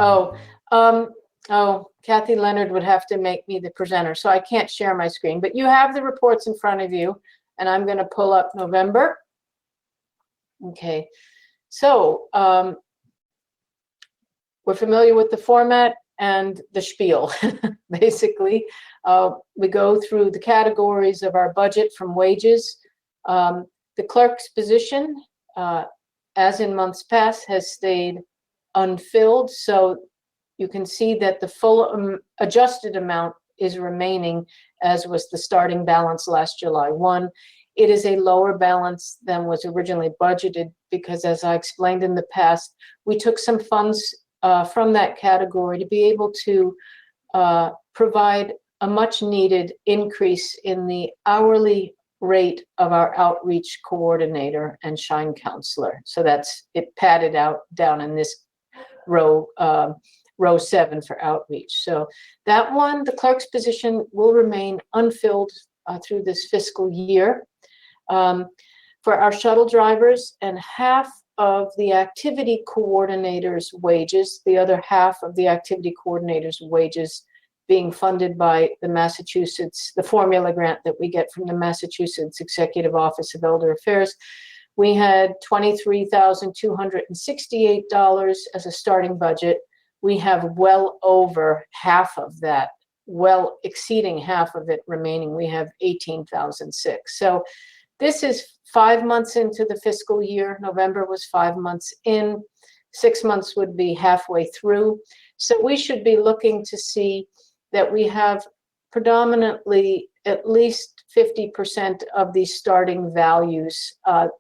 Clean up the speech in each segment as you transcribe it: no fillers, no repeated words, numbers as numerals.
Oh, Kathy Leonard would have to make me the presenter, so I can't share my screen, but you have the reports in front of you, and I'm going to pull up November. Okay, so we're familiar with the format and the spiel. Basically, we go through the categories of our budget from wages. The clerk's position, as in months past, has stayed unfilled. So you can see that the full adjusted amount is remaining, as was the starting balance last July 1. It is a lower balance than was originally budgeted because, as I explained in the past, we took some funds from that category to be able to provide a much needed increase in the hourly rate of our outreach coordinator and shine counselor. So that's it padded out down in this row 7 for outreach. So that one, the clerk's position, will remain unfilled through this fiscal year. For our shuttle drivers and half of the activity coordinators' wages, the other half of the activity coordinators' wages being funded by the formula grant that we get from the Massachusetts Executive Office of Elder Affairs. We had $23,268 as a starting budget. We have well over half of that, well exceeding half of it remaining. We have $18,006. So this is 5 months into the fiscal year. November was 5 months in. 6 months would be halfway through. So we should be looking to see that we have predominantly at least 50% of these starting values.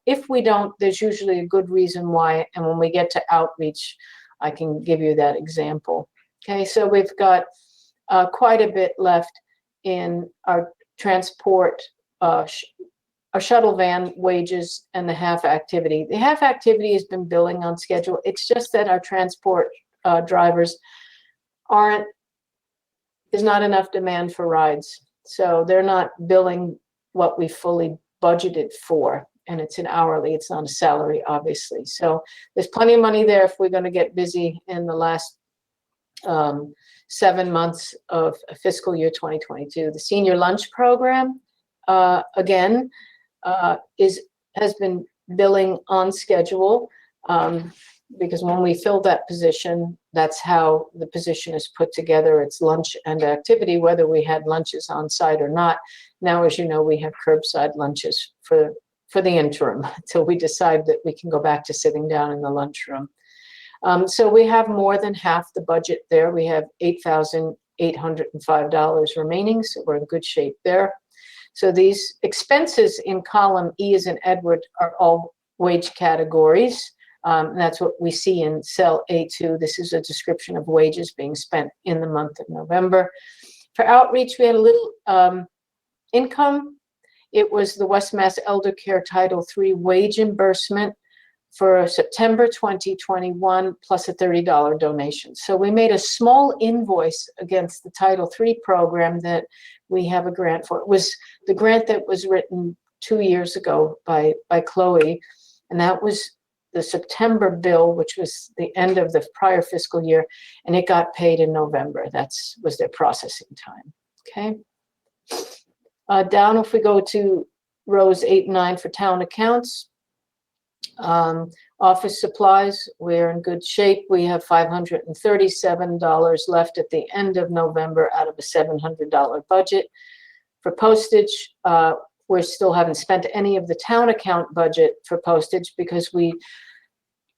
If we don't, there's usually a good reason why. And when we get to outreach, I can give you that example. Okay, so we've got quite a bit left in our transport, our shuttle van wages, and the half activity. The half activity has been billing on schedule. It's just that our transport drivers there's not enough demand for rides. So they're not billing what we fully budgeted for. And it's an hourly, it's not a salary, obviously. So there's plenty of money there if we're going to get busy in the last 7 months of fiscal year 2022. The senior lunch program, again, has been billing on schedule, because when we fill that position, that's how the position is put together. It's lunch and activity, whether we had lunches on site or not. Now, as you know, we have curbside lunches for the interim until we decide that we can go back to sitting down in the lunchroom. So we have more than half the budget there. We have $8,805 remaining, so we're in good shape there. So these expenses in column E as in Edward are all wage categories. And that's what we see in cell A2. This is a description of wages being spent in the month of November. For outreach, we had a little income. It was the West Mass Elder Care Title III wage reimbursement for September 2021 plus a $30 donation. So we made a small invoice against the Title III program that we have a grant for. It was the grant that was written 2 years ago by COA, and that was the September bill, which was the end of the prior fiscal year, and it got paid in November. That was their processing time. Okay. Down, if we go to rows 8 and 9 for town accounts, office supplies, we're in good shape. We have $537 left at the end of November out of a $700 budget. For postage, we still haven't spent any of the town account budget for postage because we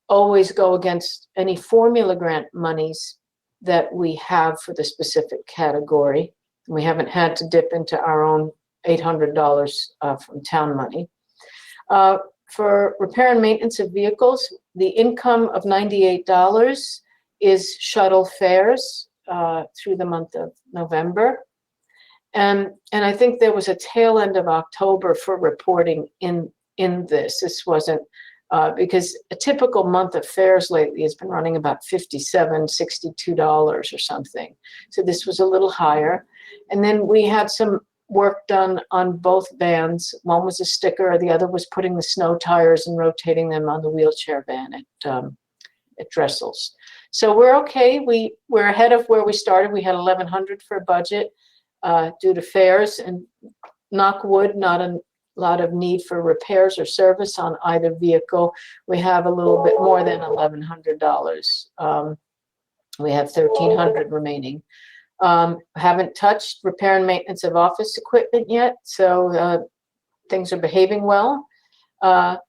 always go against any formula grant monies that we have for the specific category. We haven't had to dip into our own $800 from town money. For repair and maintenance of vehicles, the income of $98 is shuttle fares through the month of November. And I think there was a tail end of October for reporting in this. This wasn't, because a typical month of fares lately has been running about $57, $62 or something. So this was a little higher. And then we had some work done on both vans. One was a sticker, the other was putting the snow tires and rotating them on the wheelchair van at Dressel's. So we're okay. We're ahead of where we started. We had 1,100 for budget due to fares, and knock wood, not a lot of need for repairs or service on either vehicle. We have a little bit more than $1,100. We have 1,300 remaining. Haven't touched repair and maintenance of office equipment yet, so things are behaving well. $400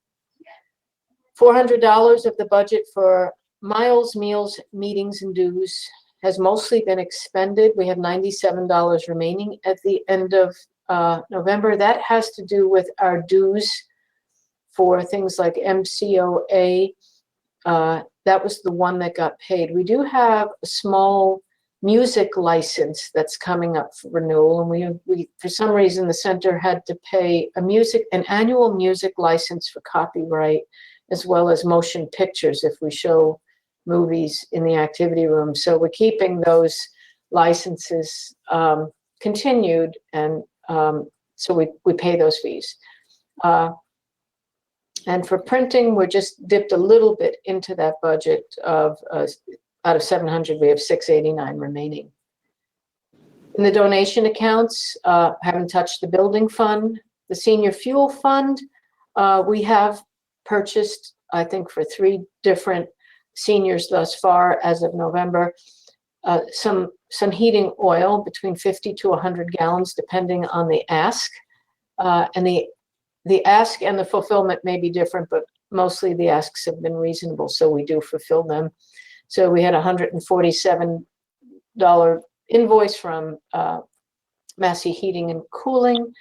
of the budget for miles, meals, meetings, and dues has mostly been expended. We have $97 remaining at the end of November. That has to do with our dues for things like MCOA. That was the one that got paid. We do have a small music license that's coming up for renewal, and we for some reason the center had to pay an annual music license for copyright, as well as motion pictures if we show movies in the activity room. So we're keeping those licenses continued, and so we pay those fees. And for printing, we're just dipped a little bit into that budget of out of 700, we have 689 remaining. In the donation accounts, haven't touched the building fund. The senior fuel fund, we have purchased, I think, for 3 different seniors thus far as of November, some heating oil between 50 to 100 gallons, depending on the ask. And the ask and the fulfillment may be different, but mostly the asks have been reasonable, so we do fulfill them. So we had a $147 invoice from Massey Heating and Cooling.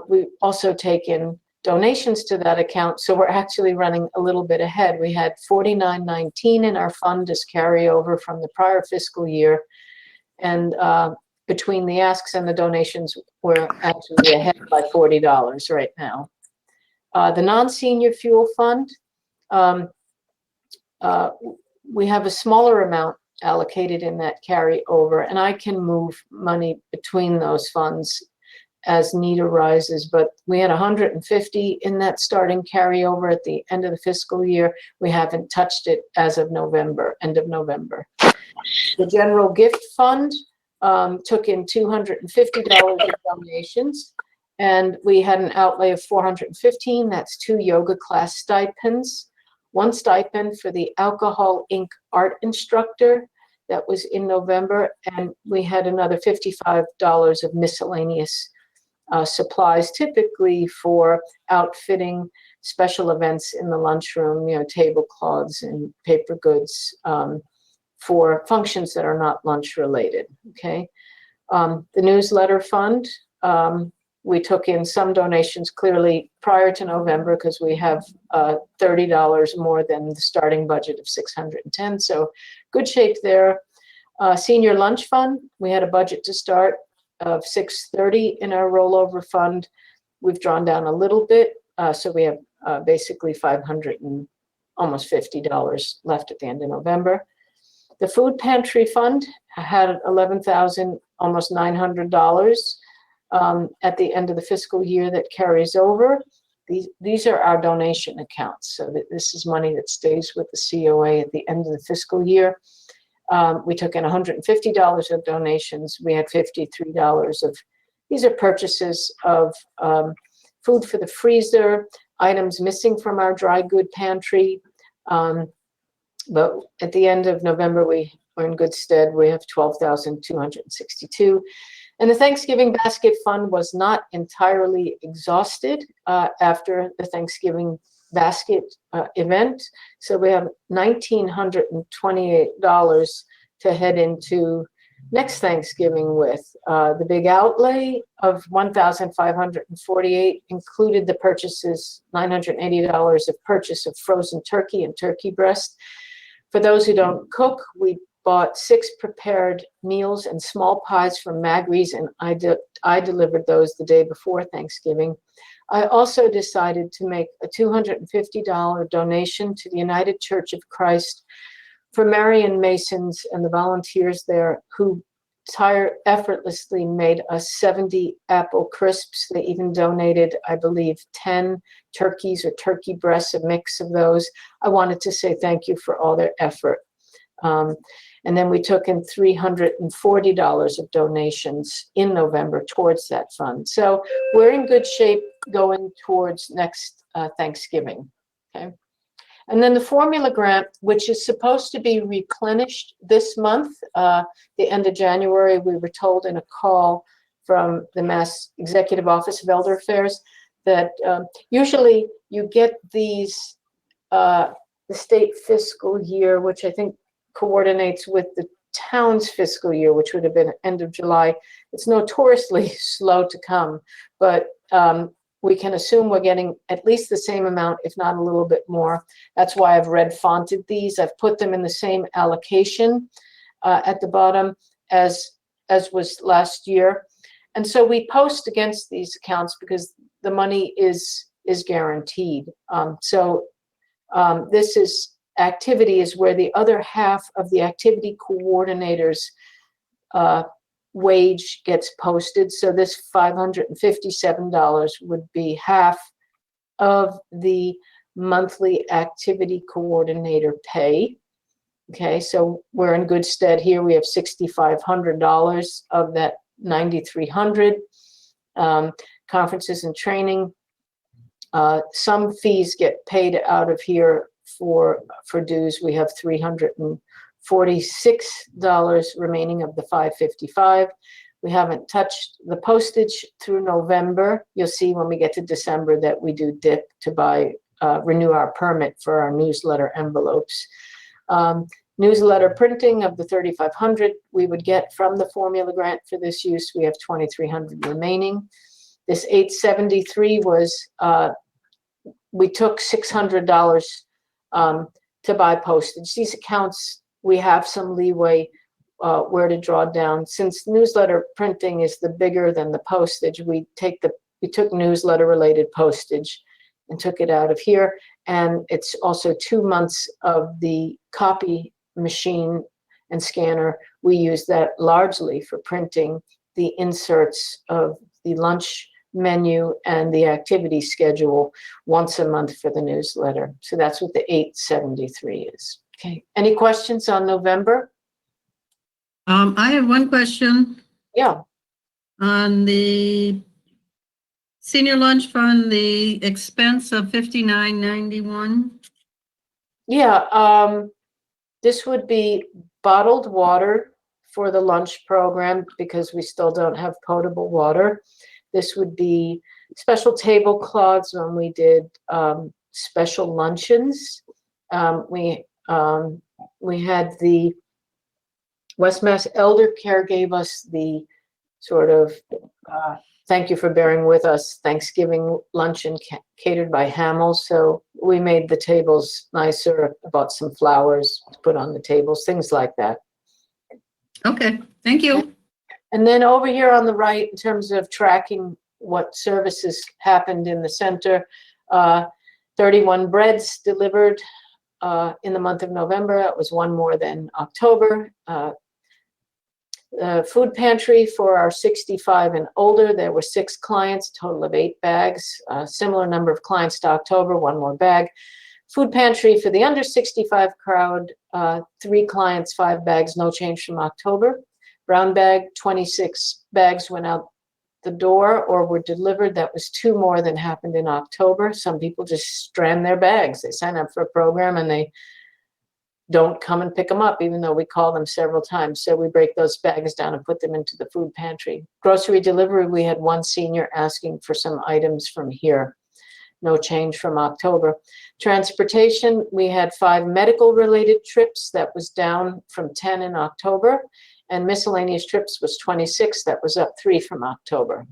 We also take in donations to that account, so we're actually running a little bit ahead. We had $49.19 in our fund as carryover from the prior fiscal year, and between the asks and the donations, we're actually ahead by $40 right now. The non-senior fuel fund, we have a smaller amount allocated in that carryover, and I can move money between those funds as need arises, but we had 150 in that starting carryover at the end of the fiscal year. We haven't touched it as of November, end of November. The general gift fund took in $250 in donations, and we had an outlay of $415. That's 2 yoga class stipends, 1 stipend for the Alcohol Inc. art instructor. That was in November, and we had another $55 of miscellaneous supplies, typically for outfitting special events in the lunchroom, tablecloths and paper goods for functions that are not lunch related. Okay. The newsletter fund, we took in some donations clearly prior to November because we have $30 more than the starting budget of $610. So good shape there. Senior lunch fund, we had a budget to start of $630 in our rollover fund. We've drawn down a little bit, so we have basically $500 and almost $50 left at the end of November. The food pantry fund had $11,000, almost $900 at the end of the fiscal year that carries over. These are our donation accounts, so that this is money that stays with the COA at the end of the fiscal year. We took in $150 of donations. We had $53 of, these are purchases of food for the freezer, items missing from our dry good pantry. But at the end of November, we were in good stead. We have $12,262. And the Thanksgiving basket fund was not entirely exhausted after the Thanksgiving basket event. So we have $1,928 to head into next Thanksgiving with. The big outlay of $1,548 included the purchases, $980 of purchase of frozen turkey and turkey breast. For those who don't cook, we bought 6 prepared meals and small pies from Magri's, and I delivered those the day before Thanksgiving. I also decided to make a $250 donation to the United Church of Christ for Marian Masons and the volunteers there who effortlessly made us 70 apple crisps. They even donated, I believe, 10 turkeys or turkey breasts, a mix of those. I wanted to say thank you for all their effort. And then we took in $340 of donations in November towards that fund. So we're in good shape going towards next Thanksgiving. Okay. And then the formula grant, which is supposed to be replenished this month, the end of January, we were told in a call from the Mass Executive Office of Elder Affairs that usually you get these, the state fiscal year, which I think coordinates with the town's fiscal year, which would have been end of July. It's notoriously slow to come, but we can assume we're getting at least the same amount, if not a little bit more. That's why I've red fonted these. I've put them in the same allocation at the bottom as was last year. And so we post against these accounts because the money is guaranteed. This is activity is where the other half of the activity coordinator's wage gets posted. So this $557 would be half of the monthly activity coordinator pay. Okay, so we're in good stead here. We have $6,500 of that $9,300. Conferences and training. Some fees get paid out of here for dues. We have $346 remaining of the $555. We haven't touched the postage through November. You'll see when we get to December that we do dip to renew our permit for our newsletter envelopes. Newsletter printing of the $3,500 we would get from the formula grant for this use. We have $2,300 remaining. This $873 was, we took $600 to buy postage. These accounts, we have some leeway where to draw down. Since newsletter printing is the bigger than the postage, we took newsletter related postage and took it out of here. And it's also 2 months of the copy machine and scanner. We use that largely for printing the inserts of the lunch menu and the activity schedule once a month for the newsletter. So that's what the $873 is. Okay. Any questions on November? I have one question. Yeah. On the senior lunch fund, the expense of $59.91. Yeah. This would be bottled water for the lunch program because we still don't have potable water. This would be special tablecloths when we did special luncheons. We had the West Mass Elder Care gave us the sort of thank you for bearing with us Thanksgiving luncheon catered by Hamel. So we made the tables nicer, bought some flowers to put on the tables, things like that. Okay, thank you. And then over here on the right, in terms of tracking what services happened in the center, 31 breads delivered in the month of November. That was one more than October. Food pantry for our 65 and older, there were 6 clients, total of 8 bags. Similar number of clients to October, 1 more bag. Food pantry for the under 65 crowd, 3 clients, 5 bags, no change from October. Brown bag, 26 bags went out the door or were delivered. That was 2 more than happened in October. Some people just strand their bags. They sign up for a program and they don't come and pick them up, even though we call them several times. So we break those bags down and put them into the food pantry. Grocery delivery, we had 1 senior asking for some items from here. No change from October. Transportation, we had 5 medical related trips. That was down from 10 in October. And miscellaneous trips was 26. That was up 3 from October.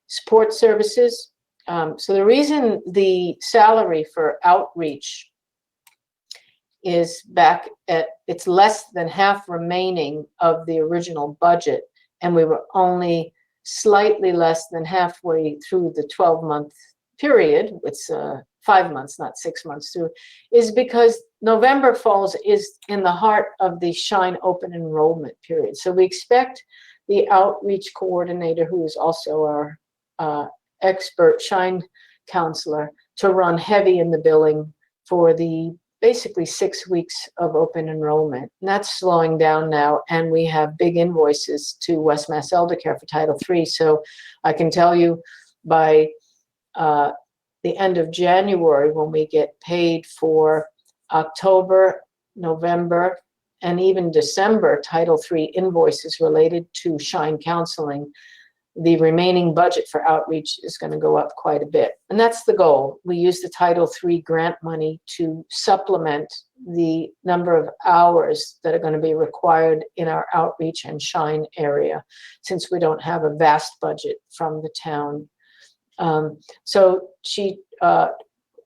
Support services. So the reason the salary for outreach is back at, it's less than half remaining of the original budget. And we were only slightly less than halfway through the 12-month period, it's 5 months, not 6 months through, is because November falls is in the heart of the Shine open enrollment period. So we expect the outreach coordinator, who is also our expert Shine counselor, to run heavy in the billing for the basically 6 weeks of open enrollment. And that's slowing down now, and we have big invoices to West Mass Elder Care for Title III. So I can tell you by the end of January, when we get paid for October, November, and even December Title III invoices related to Shine Counseling, the remaining budget for outreach is going to go up quite a bit. And that's the goal. We use the Title III grant money to supplement the number of hours that are going to be required in our outreach and Shine area, since we don't have a vast budget from the town. So our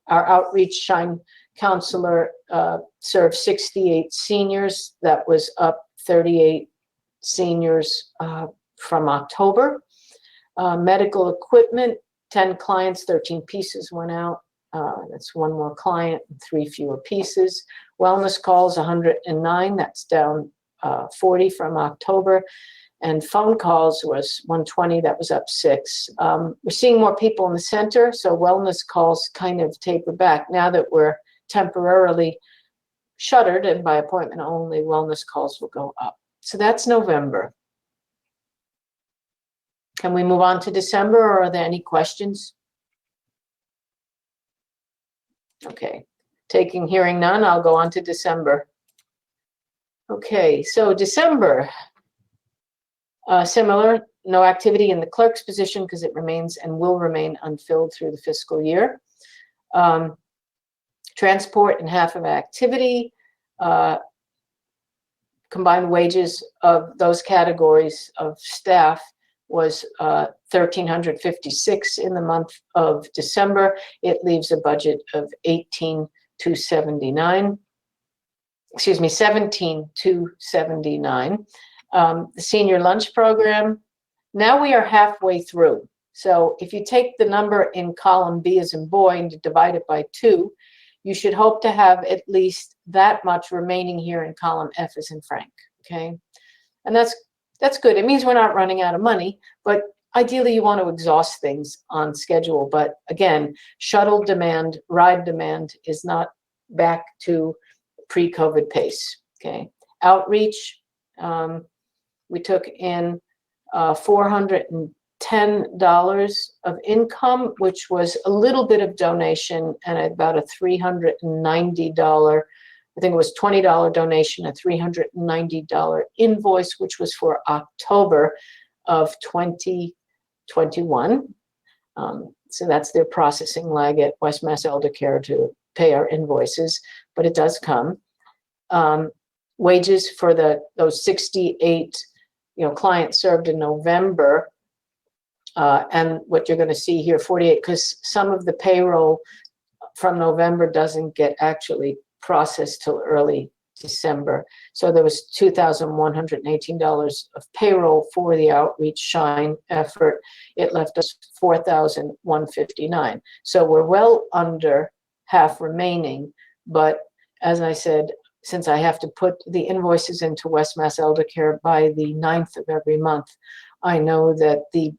outreach Shine counselor served 68 seniors. That was up 38 seniors from October. Medical equipment, 10 clients, 13 pieces went out. That's one more client and 3 fewer pieces. Wellness calls, 109. That's down 40 from October. And phone calls was 120. That was up 6. We're seeing more people in the center, so wellness calls kind of taper back. Now that we're temporarily shuttered and by appointment only, wellness calls will go up. So that's November. Can we move on to December, or are there any questions? Okay, hearing none, I'll go on to December. Okay, so December, similar, no activity in the clerk's position because it remains and will remain unfilled through the fiscal year. Transport and half of activity, combined wages of those categories of staff was $1,356 in the month of December. It leaves a budget of $17,279. The senior lunch program, now we are halfway through. So if you take the number in column B as in boy and divide it by 2, you should hope to have at least that much remaining here in column F as in Frank, okay? And that's good. It means we're not running out of money, but ideally you want to exhaust things on schedule. But again, shuttle demand, ride demand is not back to pre-COVID pace, okay? Outreach, we took in $410 of income, which was a little bit of donation and about a $390, I think it was $20 donation, a $390 invoice, which was for October of 2021. So that's their processing lag at West Mass Elder Care to pay our invoices, but it does come. Wages for those 68 clients served in November, and what you're going to see here, 48, because some of the payroll from November doesn't get actually processed till early December. So there was $2,118 of payroll for the outreach Shine effort. It left us $4,159. So we're well under half remaining. But as I said, since I have to put the invoices into West Mass Elder Care by the 9th of every month, I know that the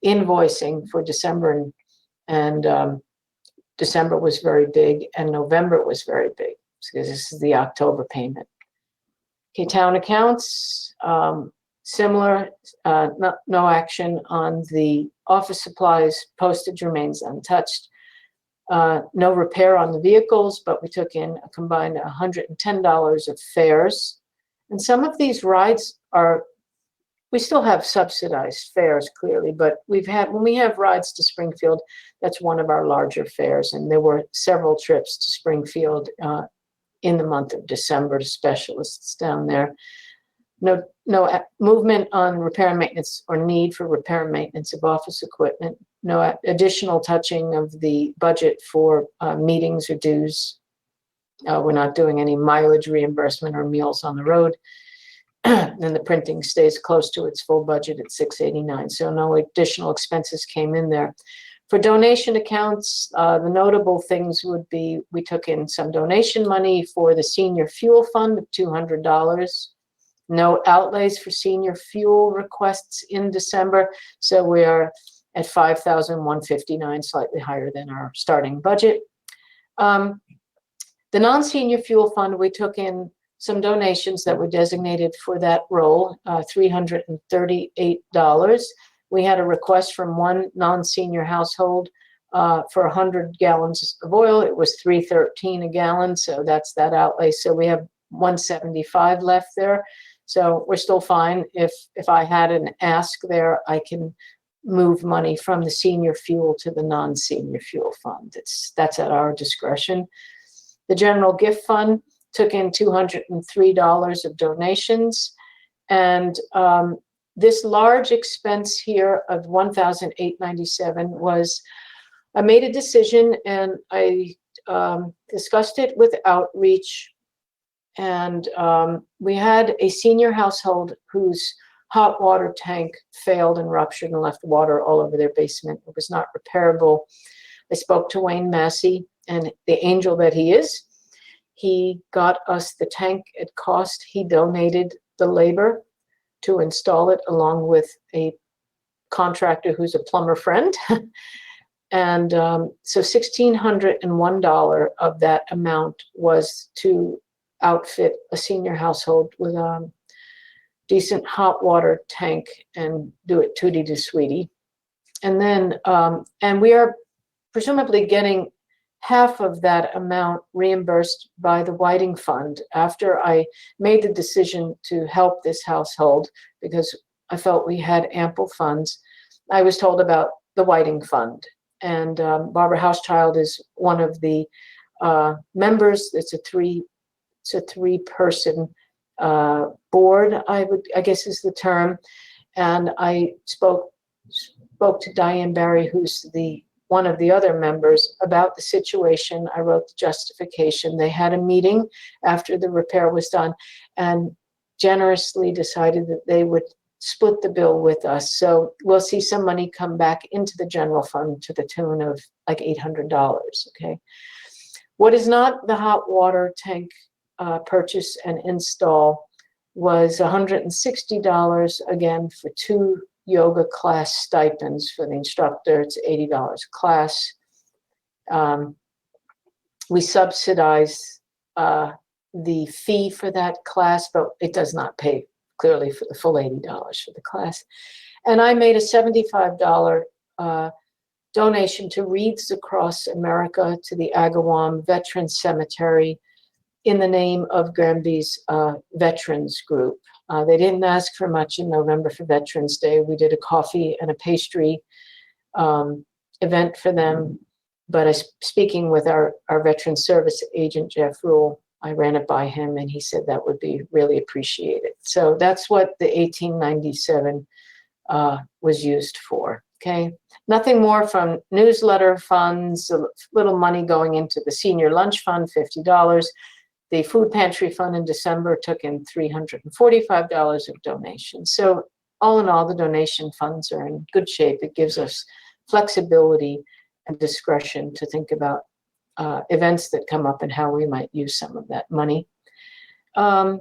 invoicing for December and December was very big, and November was very big, because this is the October payment. Okay, town accounts, similar, no action on the office supplies. Postage remains untouched. No repair on the vehicles, but we took in a combined $110 of fares. And some of these rides we still have subsidized fares, clearly, but when we have rides to Springfield, that's one of our larger fares. And there were several trips to Springfield in the month of December to specialists down there. No movement on repair and maintenance or need for repair and maintenance of office equipment. No additional touching of the budget for meetings or dues. We're not doing any mileage reimbursement or meals on the road. And the printing stays close to its full budget at $689. So no additional expenses came in there. For donation accounts, the notable things would be we took in some donation money for the senior fuel fund of $200. No outlays for senior fuel requests in December, so we are at $5,159, slightly higher than our starting budget. The non-senior fuel fund, we took in some donations that were designated for that role, $338. We had a request from one non-senior household for 100 gallons of oil. It was $3.13 a gallon, so that's that outlay. So we have $175 left there. So we're still fine. If I had an ask there, I can move money from the senior fuel to the non-senior fuel fund. That's at our discretion. The general gift fund took in $203 of donations, and this large expense here of $1,897 was, I made a decision and I discussed it with outreach, and we had a senior household whose hot water tank failed and ruptured and left water all over their basement. It was not repairable. I spoke to Wayne Massey, and the angel that he is, he got us the tank at cost. He donated the labor to install it along with a contractor who's a plumber friend. And so $1,601 of that amount was to outfit a senior household with a decent hot water tank and do it tootie to sweetie. And then, and we are presumably getting half of that amount reimbursed by the Whiting Fund after I made the decision to help this household because I felt we had ample funds. I was told about the Whiting Fund, and Barbara Hauschild is one of the members. It's a three-person board, I guess is the term. And I spoke to Diane Barry, who's one of the other members, about the situation. I wrote the justification. They had a meeting after the repair was done and generously decided that they would split the bill with us. So we'll see some money come back into the general fund to the tune of like $800, okay? What is not the hot water tank purchase and install was $160, again, for 2 yoga class stipends for the instructor. It's $80 a class. We subsidize the fee for that class, but it does not pay clearly for the full $80 for the class. And I made a $75 donation to Wreaths Across America to the Agawam Veterans Cemetery in the name of Granby's veterans group. They didn't ask for much in November for Veterans Day. We did a coffee and a pastry event for them. But speaking with our Veteran Service agent, Jeff Rule, I ran it by him and he said that would be really appreciated. So that's what the $1,897 was used for, okay? Nothing more from newsletter funds, a little money going into the senior lunch fund, $50. The food pantry fund in December took in $345 of donations. So all in all, the donation funds are in good shape. It gives us flexibility and discretion to think about events that come up and how we might use some of that money. The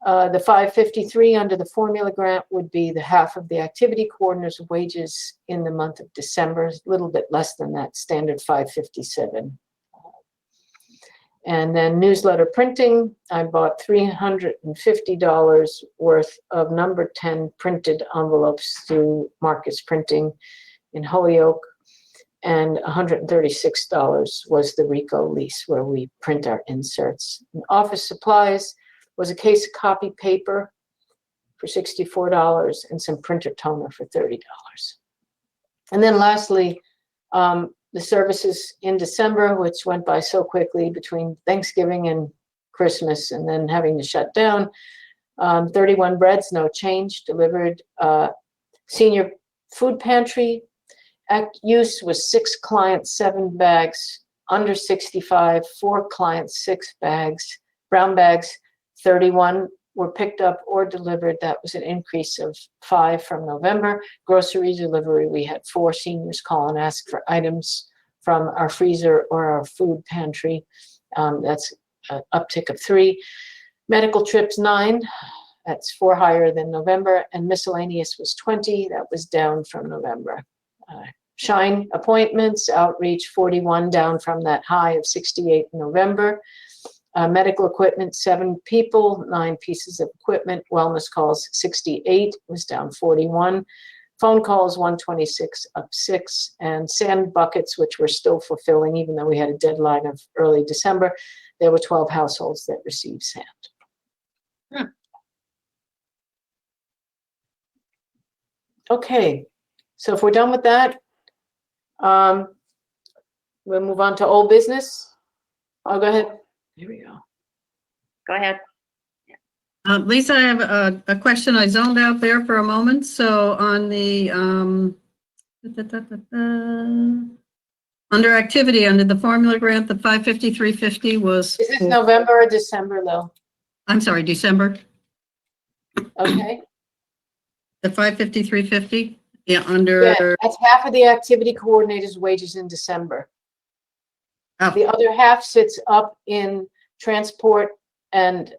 $553 under the formula grant would be the half of the activity coordinator's wages in the month of December, a little bit less than that standard $557. And then newsletter printing, I bought $350 worth of number 10 printed envelopes through Marcus Printing in Holyoke, and $136 was the RICO lease where we print our inserts. And office supplies was a case of copy paper for $64 and some printer toner for $30. And then lastly, the services in December, which went by so quickly between Thanksgiving and Christmas and then having to shut down. 31 breads, no change, delivered. Senior food pantry use was 6 clients, 7 bags, under 65, 4 clients, 6 bags, brown bags, 31 were picked up or delivered. That was an increase of 5 from November. Grocery delivery, we had 4 seniors call and ask for items from our freezer or our food pantry. That's an uptick of 3. Medical trips, 9. That's 4 higher than November. And miscellaneous was 20. That was down from November. Shine appointments, outreach, 41, down from that high of 68 in November. Medical equipment, 7 people, 9 pieces of equipment. Wellness calls, 68, was down 41. Phone calls, 126, up 6. And sand buckets, which we're still fulfilling, even though we had a deadline of early December, there were 12 households that received sand. Okay, so if we're done with that, we'll move on to old business. I'll go ahead. Here we go. Go ahead. Lisa, I have a question. I zoned out there for a moment. So on the, under activity, under the formula grant, the 55350 was. Is this November or December though? I'm sorry, December, Okay. the 55350? Yeah, under. Yeah, that's half of the activity coordinator's wages in December. Oh. The other half sits up in transport and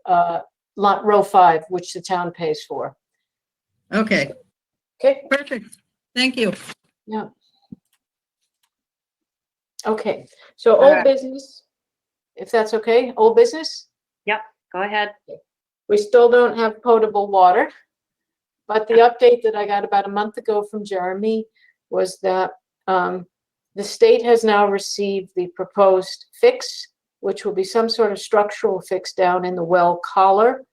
row 5, which the town pays for. Okay, Okay. perfect. Thank you. Yeah. Okay. So All old right. business, if that's okay, old business. Yep, go ahead. We still don't have potable water, but the update that I got about a month ago from Jeremy was that the state has now received the proposed fix, which will be some sort of structural fix down in the well collar.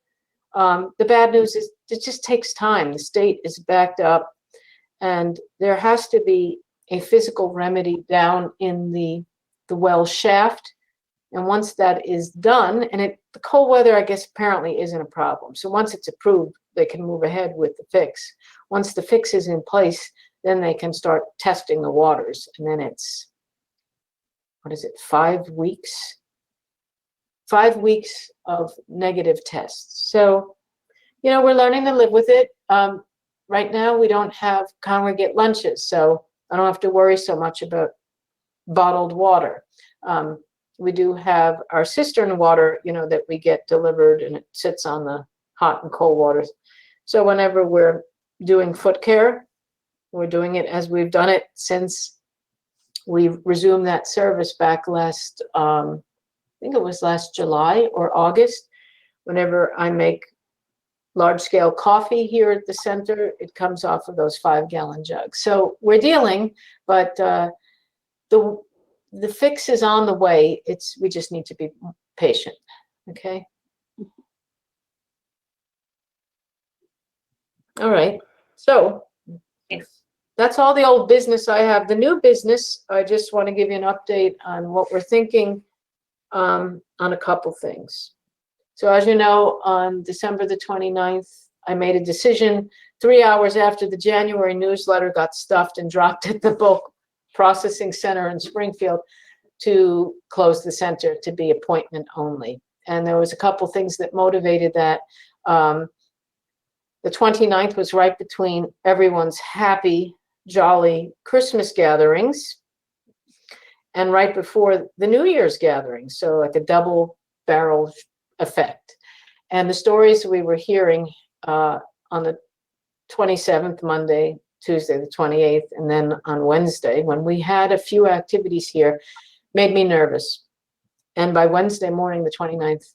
The bad news is it just takes time. The state is backed up, and there has to be a physical remedy down in the well shaft. And once that is done, and the cold weather, I guess, apparently isn't a problem. So once it's approved, they can move ahead with the fix. Once the fix is in place, then they can start testing the waters. And then it's, 5 weeks? 5 weeks of negative tests. So, we're learning to live with it. Right now, we don't have congregate lunches, so I don't have to worry so much about bottled water. We do have our cistern water, that we get delivered, and it sits on the hot and cold waters. So whenever we're doing foot care, we're doing it as we've done it since we resumed that service back last, I think it was last July or August. Whenever I make large-scale coffee here at the center, it comes off of those 5-gallon jugs. So we're dealing, but the fix is on the way. We just need to be patient, okay? All right, so that's all the old business I have. The new business, I just want to give you an update on what we're thinking on a couple things. So as you know, on December the 29th, I made a decision 3 hours after the January newsletter got stuffed and dropped at the bulk processing center in Springfield to close the center to be appointment only. And there was a couple things that motivated that. The 29th was right between everyone's happy, jolly Christmas gatherings and right before the New Year's gathering. So like a double barrel effect. And the stories we were hearing on the 27th, Monday, Tuesday, the 28th, and then on Wednesday, when we had a few activities here, made me nervous. And by Wednesday morning, the 29th,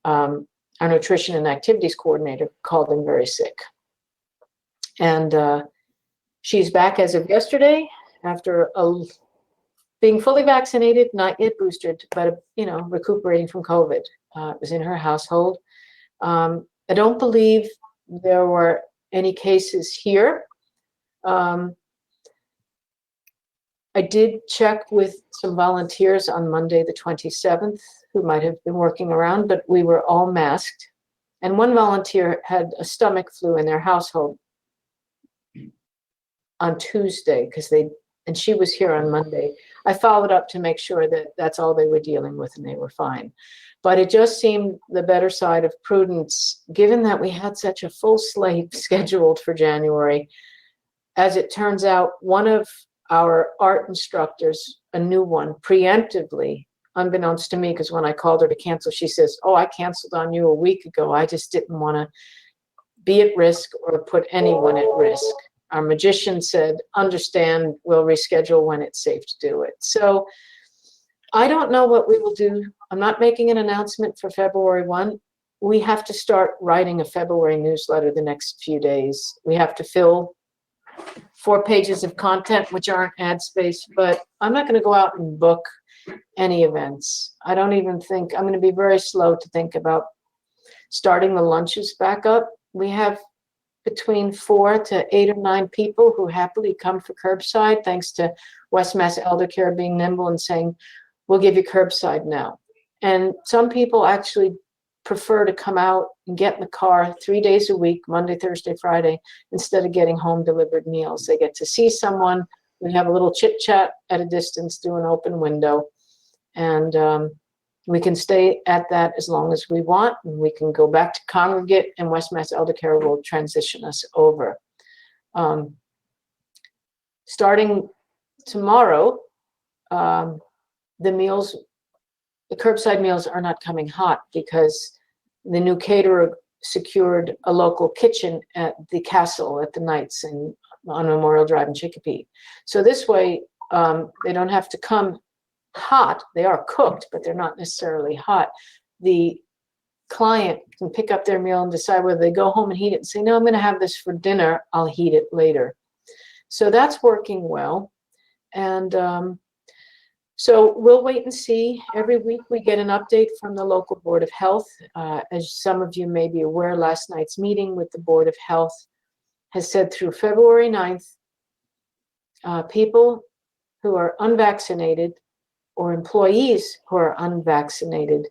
our nutrition and activities coordinator called in very sick. And she's back as of yesterday after being fully vaccinated, not yet boosted, but, recuperating from COVID. It was in her household. I don't believe there were any cases here. I did check with some volunteers on Monday, the 27th, who might have been working around, but we were all masked. And one volunteer had a stomach flu in their household on Tuesday and she was here on Monday. I followed up to make sure that that's all they were dealing with and they were fine. But it just seemed the better side of prudence, given that we had such a full slate scheduled for January. As it turns out, one of our art instructors, a new one, preemptively, unbeknownst to me, because when I called her to cancel, she says, "Oh, I canceled on you a week ago. I just didn't want to be at risk or put anyone at risk." Our magician said, "Understand, we'll reschedule when it's safe to do it." So I don't know what we will do. I'm not making an announcement for February 1. We have to start writing a February newsletter the next few days. We have to fill 4 pages of content, which aren't ad space, but I'm not going to go out and book any events. I don't even think, I'm going to be very slow to think about starting the lunches back up. We have between 4 to 8 or 9 people who happily come for curbside, thanks to West Mass Elder Care being nimble and saying, "We'll give you curbside now." And some people actually prefer to come out and get in the car 3 days a week, Monday, Thursday, Friday, instead of getting home delivered meals. They get to see someone. We have a little chit chat at a distance through an open window. And we can stay at that as long as we want. And we can go back to congregate, and West Mass Elder Care will transition us over. Starting tomorrow, the curbside meals are not coming hot because the new caterer secured a local kitchen at the castle at the Knights on Memorial Drive in Chicopee. So this way, they don't have to come hot. They are cooked, but they're not necessarily hot. The client can pick up their meal and decide whether they go home and heat it and say, "No, I'm going to have this for dinner. I'll heat it later." So that's working well. And so we'll wait and see. Every week we get an update from the local Board of Health. As some of you may be aware, last night's meeting with the Board of Health has said through February 9th, people who are unvaccinated or employees who are unvaccinated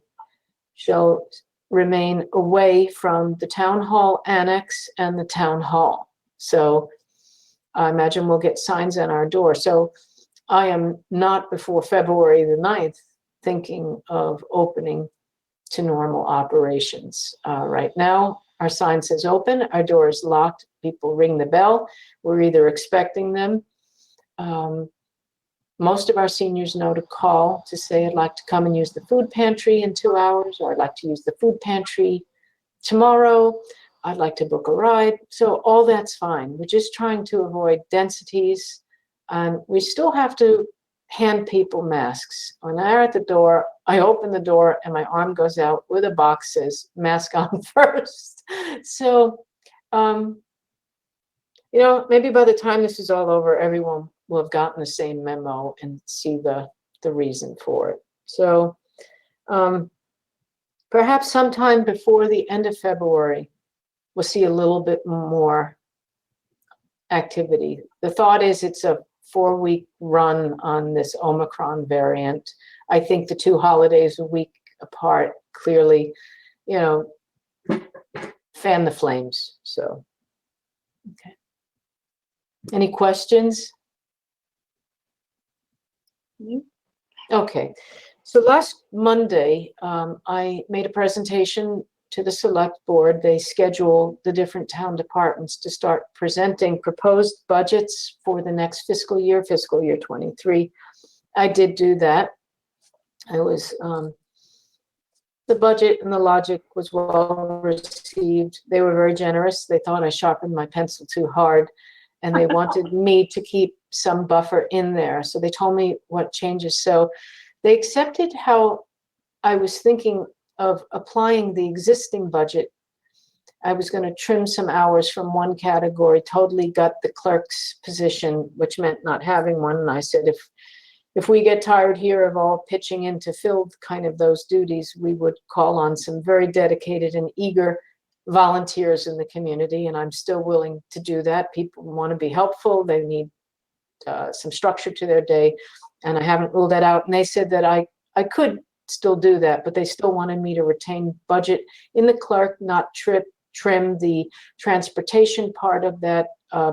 shall remain away from the town hall annex and the town hall. So I imagine we'll get signs on our door. So I am not before February the 9th thinking of opening to normal operations. Right now, our sign says open, our door is locked, people ring the bell. We're either expecting them. Most of our seniors know to call to say, "I'd like to come and use the food pantry in 2 hours," or "I'd like to use the food pantry tomorrow. I'd like to book a ride." So all that's fine. We're just trying to avoid densities. We still have to hand people masks. When they're at the door, I open the door and my arm goes out with a box that says "mask on" first. So, maybe by the time this is all over, everyone will have gotten the same memo and see the reason for it. So perhaps sometime before the end of February, we'll see a little bit more activity. The thought is it's a 4-week run on this Omicron variant. I think the 2 holidays a week apart clearly, fan the flames. So, okay. Any questions? Okay. So last Monday, I made a presentation to the select board. They schedule the different town departments to start presenting proposed budgets for the next fiscal year 23. I did do that. The budget and the logic was well received. They were very generous. They thought I sharpened my pencil too hard, and they wanted me to keep some buffer in there. So they told me what changes. So they accepted how I was thinking of applying the existing budget. I was going to trim some hours from one category, totally gut the clerk's position, which meant not having one. And I said, if we get tired here of all pitching in to fill kind of those duties, we would call on some very dedicated and eager volunteers in the community. And I'm still willing to do that. People want to be helpful. They need some structure to their day. And I haven't ruled that out. And they said that I could still do that, but they still wanted me to retain budget in the clerk, not trim the transportation part of that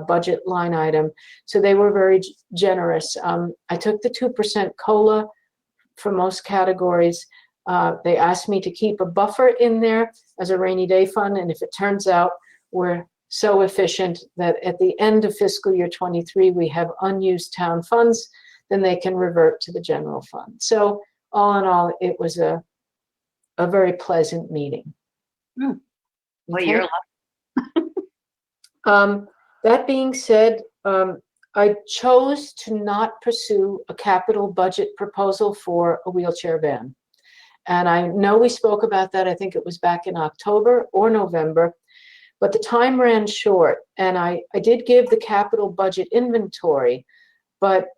budget line item. So they were very generous. I took the 2% COLA for most categories. They asked me to keep a buffer in there as a rainy day fund, and if it turns out we're so efficient that at the end of fiscal year 23 we have unused town funds, then they can revert to the general fund. So all in all, it was a very pleasant meeting. Well, Okay. you're That being said, I chose to not pursue a capital budget proposal for a wheelchair van. And I know we spoke about that, I think it was back in October or November, but the time ran short, and I did give the capital budget inventory, but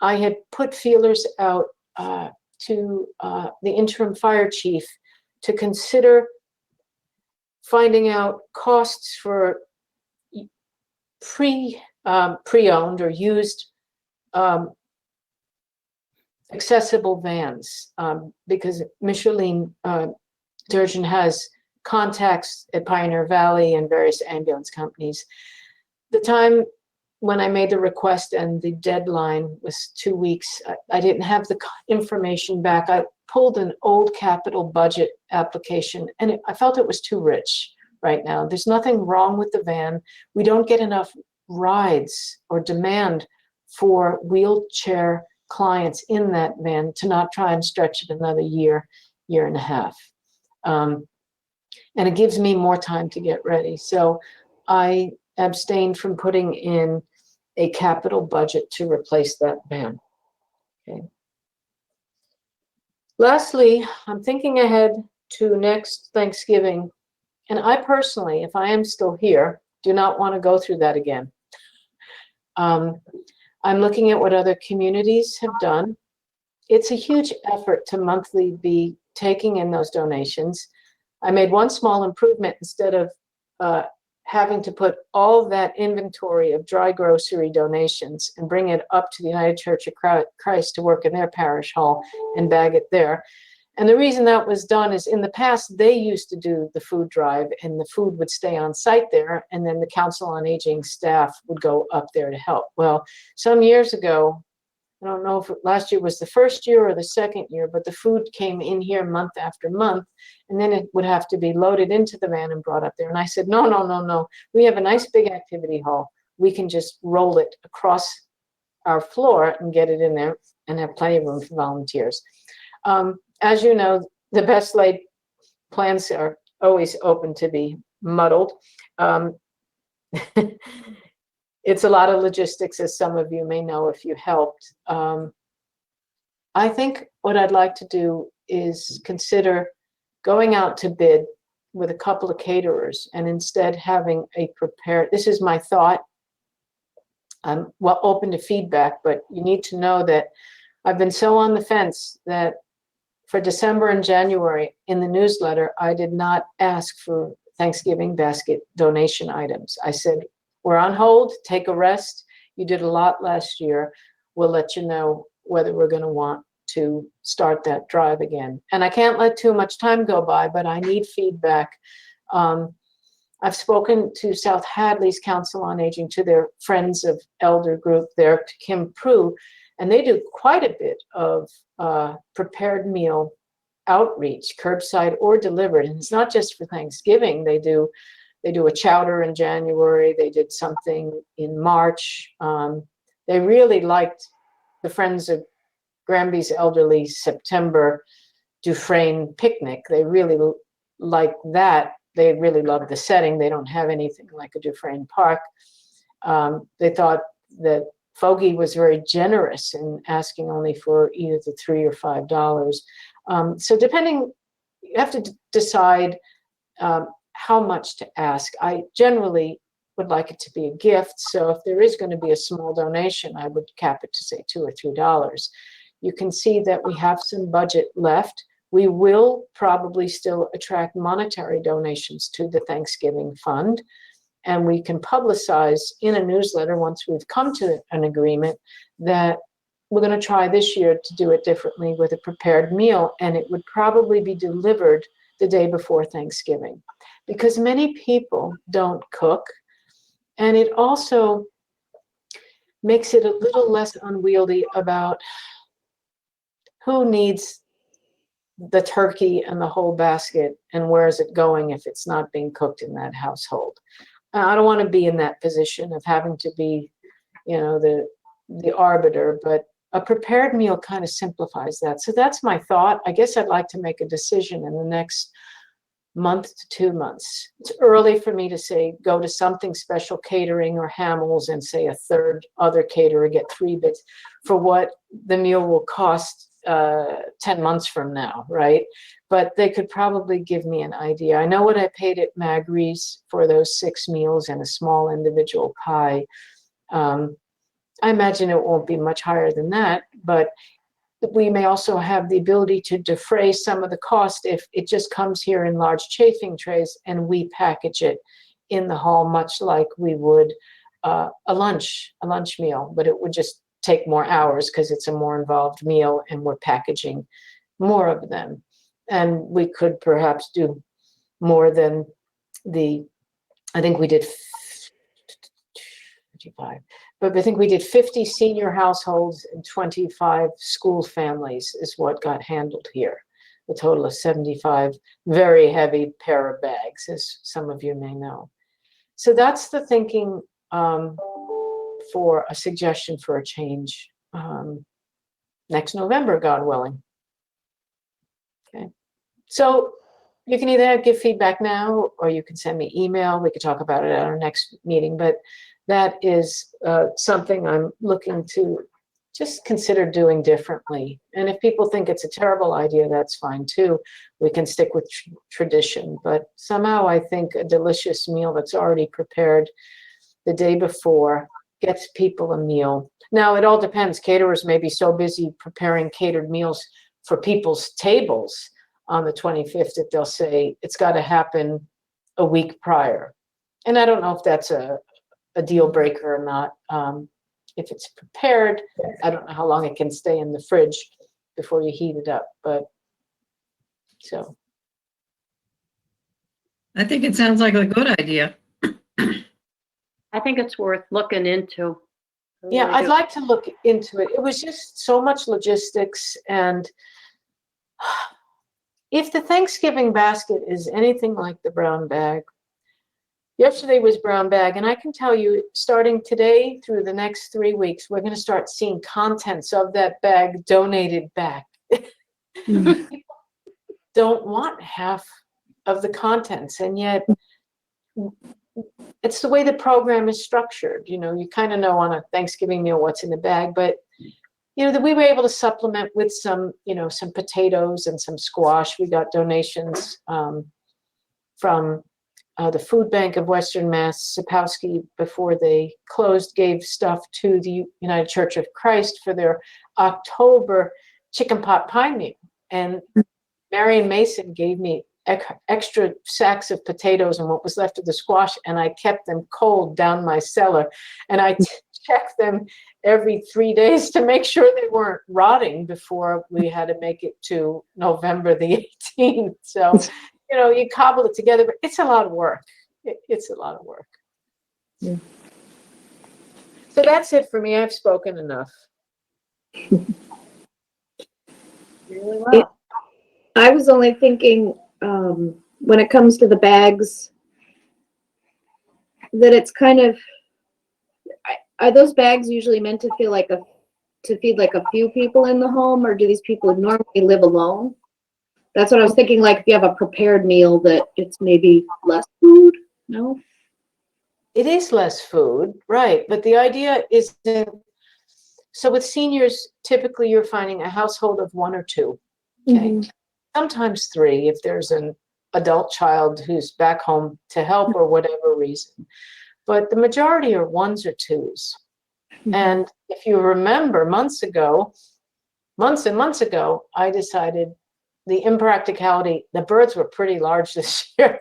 I had put feelers out to the interim fire chief to consider finding out costs for pre-owned or used accessible vans, because Micheline Durgeon has contacts at Pioneer Valley and various ambulance companies. The time when I made the request and the deadline was 2 weeks, I didn't have the information back. I pulled an old capital budget application, and I felt it was too rich right now. There's nothing wrong with the van. We don't get enough rides or demand for wheelchair clients in that van to not try and stretch it another year and a half. And it gives me more time to get ready. So I abstained from putting in a capital budget to replace that van. Okay. Lastly, I'm thinking ahead to next Thanksgiving. And I personally, if I am still here, do not want to go through that again. I'm looking at what other communities have done. It's a huge effort to monthly be taking in those donations. I made one small improvement. Instead of having to put all that inventory of dry grocery donations and bring it up to the United Church of Christ to work in their parish hall and bag it there. And the reason that was done is in the past, they used to do the food drive and the food would stay on site there, and then the Council on Aging staff would go up there to help. Well, some years ago, I don't know if last year was the first year or the second year, but the food came in here month after month, and then it would have to be loaded into the van and brought up there. And I said, no. We have a nice big activity hall. We can just roll it across our floor and get it in there and have plenty of room for volunteers. As you know, the best laid plans are always open to be muddled. It's a lot of logistics, as some of you may know if you helped. I think what I'd like to do is consider going out to bid with a couple of caterers and instead having a prepared, this is my thought. I'm well open to feedback, but you need to know that I've been so on the fence that for December and January in the newsletter, I did not ask for Thanksgiving basket donation items. I said, we're on hold, take a rest. You did a lot last year. We'll let you know whether we're going to want to start that drive again. And I can't let too much time go by, but I need feedback. I've spoken to South Hadley's Council on Aging, to their Friends of Elder group there, to Kim Prue, and they do quite a bit of prepared meal outreach, curbside or delivered. And it's not just for Thanksgiving. They do a chowder in January. They did something in March. They really liked the Friends of Granby's Elderly September Dufresne picnic. They really like that. They really love the setting. They don't have anything like a Dufresne Park. They thought that Fogey was very generous in asking only for either the $3 or $5. So depending, you have to decide how much to ask. I generally would like it to be a gift. So if there is going to be a small donation, I would cap it to say $2 or $3. You can see that we have some budget left. We will probably still attract monetary donations to the Thanksgiving Fund. And we can publicize in a newsletter once we've come to an agreement that we're going to try this year to do it differently with a prepared meal. And it would probably be delivered the day before Thanksgiving, because many people don't cook. And it also makes it a little less unwieldy about who needs the turkey and the whole basket, and where is it going if it's not being cooked in that household? I don't want to be in that position of having to be, the arbiter, but a prepared meal kind of simplifies that. So that's my thought. I guess I'd like to make a decision in the next month to 2 months. It's early for me to say go to something special catering or Hamels and say a third other caterer get 3 bits for what the meal will cost 10 months from now, right? But they could probably give me an idea. I know what I paid at Magri's for those 6 meals and a small individual pie. I imagine it won't be much higher than that, but we may also have the ability to defray some of the cost if it just comes here in large chafing trays and we package it in the hall, much like we would a lunch meal, but it would just take more hours because it's a more involved meal and we're packaging more of them. And we could perhaps do more than I think we did 55. But I think we did 50 senior households and 25 school families is what got handled here. A total of 75 very heavy pair of bags, as some of you may know. So that's the thinking for a suggestion for a change next November, God willing. Okay. So you can either give feedback now or you can send me email. We could talk about it at our next meeting, but that is something I'm looking to just consider doing differently. And if people think it's a terrible idea, that's fine too. We can stick with tradition. But somehow I think a delicious meal that's already prepared the day before gets people a meal. Now, it all depends. Caterers may be so busy preparing catered meals for people's tables on the 25th that they'll say it's got to happen a week prior. And I don't know if that's a deal breaker or not. If it's prepared, I don't know how long it can stay in the fridge before you heat it up, but so. I think it sounds like a good idea. I think it's worth looking into. I Yeah, really I'd do. like to look into it. It was just so much logistics, and if the Thanksgiving basket is anything like the brown bag, yesterday was brown bag, and I can tell you, starting today through the next 3 weeks, we're going to start seeing contents of that bag donated back. People don't want half of the contents, and yet it's the way the program is structured. You kind of know on a Thanksgiving meal what's in the bag, but that we were able to supplement with some potatoes and some squash. We got donations from the Food Bank of Western Mass. Sapowski, before they closed, gave stuff to the United Church of Christ for their October chicken pot pie meal. And Marion Mason gave me extra sacks of potatoes and what was left of the squash, and I kept them cold down my cellar. And I checked them every 3 days to make sure they weren't rotting before we had to make it to November the 18th. So, you cobble it together, but it's a lot of work. It's a lot of work. Yeah. So that's it for me. I've spoken enough. Really well. I was only thinking, when it comes to the bags, that it's kind of, are those bags usually meant to feed like a few people in the home, or do these people normally live alone? That's what I was thinking, like if you have a prepared meal that it's maybe less food, no? It is less food, right? But the idea is that, so with seniors, typically you're finding a household of 1 or 2, okay? Mhm. Sometimes 3 if there's an adult child who's back home to help or whatever reason. But the majority are 1s or 2s. And if you remember months and months ago, I decided the impracticality, the birds were pretty large this year.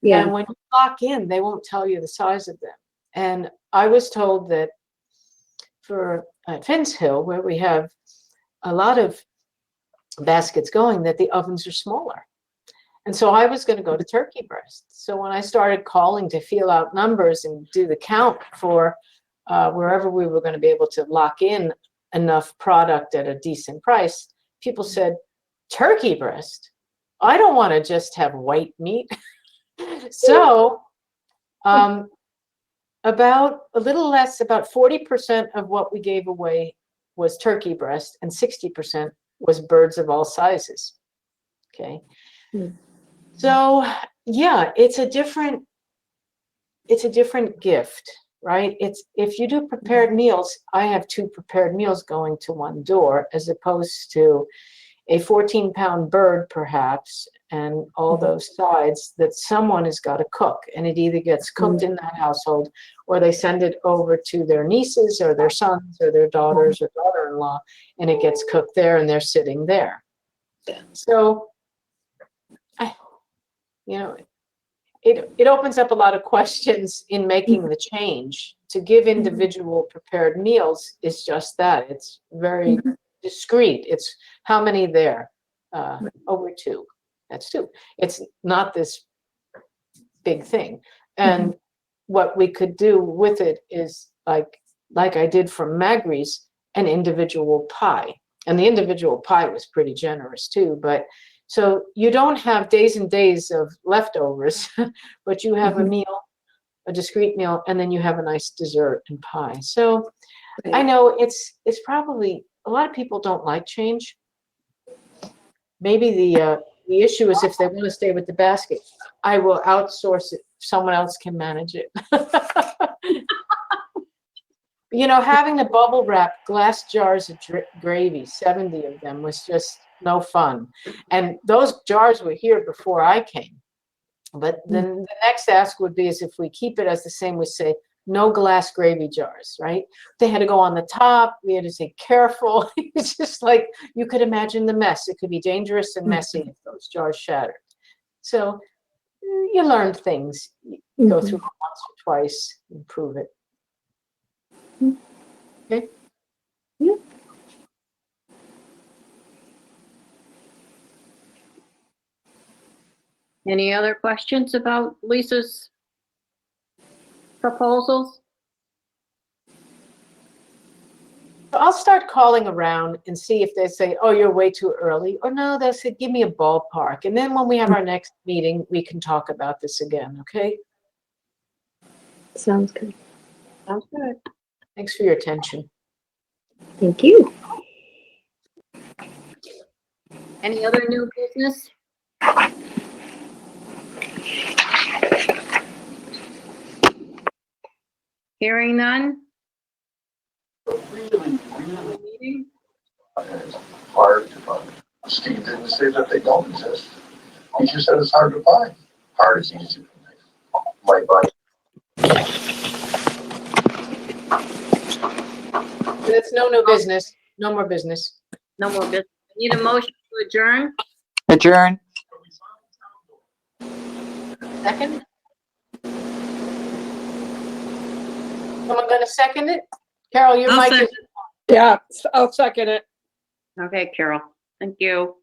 Yeah. And when you lock in, they won't tell you the size of them. And I was told that for Finns Hill, where we have a lot of baskets going, that the ovens are smaller. And so I was going to go to turkey breasts. So when I started calling to feel out numbers and do the count for wherever we were going to be able to lock in enough product at a decent price, people said turkey breast. I don't want to just have white meat. So about a little less, about 40% of what we gave away was turkey breast and 60% was birds of all sizes. Okay. So yeah, it's a different gift, right? It's, if you do prepared meals, I have 2 prepared meals going to 1 door, as opposed to a 14-pound bird perhaps, and all those sides that someone has got to cook. And it either gets cooked in that household, or they send it over to their nieces or their sons or their daughters or daughter-in-law, and it gets cooked there and they're sitting there. So, it opens up a lot of questions in making the change. To give individual prepared meals is just that. It's very discreet. It's how many there? Over 2. That's 2. It's not this big thing. And what we could do with it is like I did from Magri's, an individual pie. And the individual pie was pretty generous too. But so you don't have days and days of leftovers, but you have a meal, a discrete meal, and then you have a nice dessert and pie. So I know it's probably, a lot of people don't like change. Maybe the issue is if they want to stay with the basket, I will outsource it. Someone else can manage it. Having to bubble wrap glass jars of gravy, 70 of them, was just no fun. And those jars were here before I came. But then the next ask would be is if we keep it as the same, we say, no glass gravy jars, right? They had to go on the top. We had to say, careful. It's just like, you could imagine the mess. It could be dangerous and messy if those jars shattered. So you learn things. You go through it once or twice, improve it. Okay? Yeah. Any other questions about Lisa's proposals? I'll start calling around and see if they say, oh, you're way too early. Or no, they'll say, give me a ballpark. And then when we have our next meeting, we can talk about this again, okay? Sounds good. Sounds good. Thanks for your attention. Thank you. Any other new business? Hearing none? Meeting? It's hard to find. Steve didn't say that they don't exist. He just said it's hard to find. Hard is easy for me. My body. That's no new business. No more business. No more business. Need a motion to adjourn? Adjourn. Second? Someone gonna second it? Carol, your I'll mic is. second. Yeah, I'll second it. Okay, Carol. Thank you.